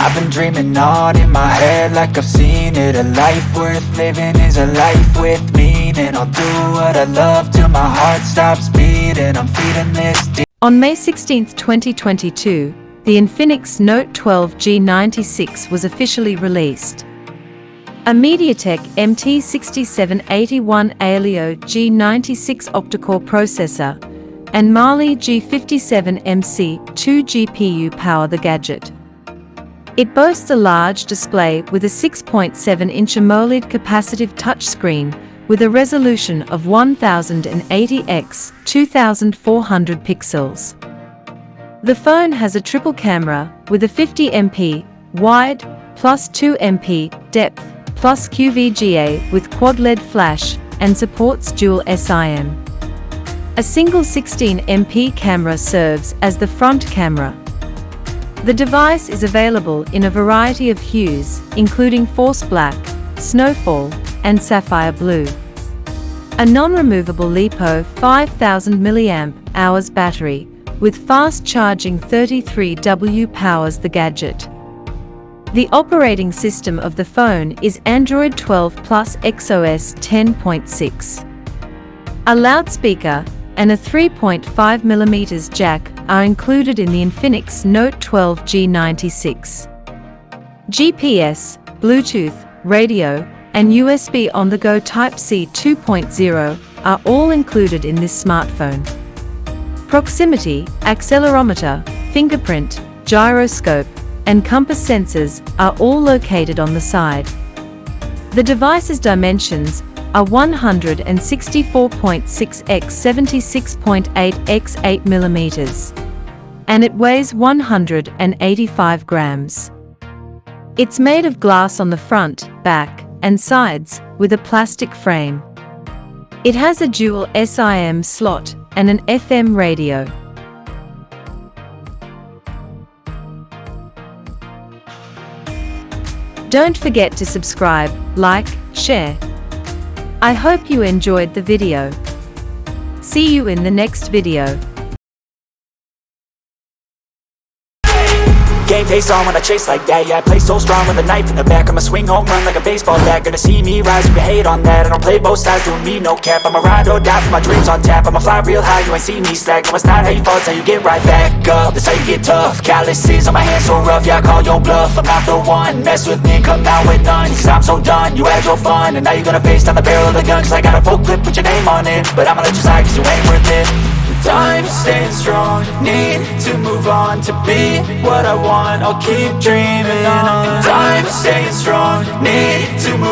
I've been dreaming on in my head like I've seen it. A life worth living is a life with meaning. I'll do what I love till my heart stops beating. I'm feeding this deep. On May 16, 2022, the Infinix Note 12 G96 was officially released. A MediaTek MT6781 Aleo G96 octa-core processor and Mali G57MC 2 GPU power the gadget. It boasts a large display with a 6.7-inch AMOLED capacitive touchscreen with a resolution of 1080 x 2400 pixels. The phone has a triple camera with a 50 MP wide plus 2 MP depth plus QVGA with quad LED flash and supports dual SIM. A single 16 MP camera serves as the front camera. The device is available in a variety of hues, including Force Black, Snowfall, and Sapphire Blue. A non-removable LiPo 5000 mAh battery with fast charging 33W powers the gadget. The operating system of the phone is Android 12 plus XOS 10.6. A loudspeaker and a 3.5mm jack are included in the Infinix Note 12 G96. GPS, Bluetooth, radio, and USB on-the-go Type-C 2.0 are all included in this smartphone. Proximity, accelerometer, fingerprint, gyroscope, and compass sensors are all located on the side. The device's dimensions are 164.6 x 76.8 x 8 mm, and it weighs 185 grams. It's made of glass on the front, back, and sides, with a plastic frame. It has a dual SIM slot and an FM radio. Don't forget to subscribe, like, share. I hope you enjoyed the video. See you in the next video. Game face on when I chase like that. Yeah, I play so strong with a knife in the back. I'ma swing home run like a baseball bat. Gonna see me rise, you can hate on that. I don't play both sides, doing me no cap. I'ma ride or die for my dreams on tap. I'ma fly real high, you ain't see me slack. No, it's not how you fall, it's how you get right back up. That's how you get tough. Calluses on my hands so rough, yeah, I call your bluff. I'm not the one, mess with me, come out with none. Cause I'm so done, you had your fun. And now you're gonna face down the barrel of the gun. Cause I got a full clip, put your name on it. But I'ma let you slide cause you ain't worth it. Time staying strong, need to move on to be what I want. I'll keep dreaming on. Time staying strong, need to move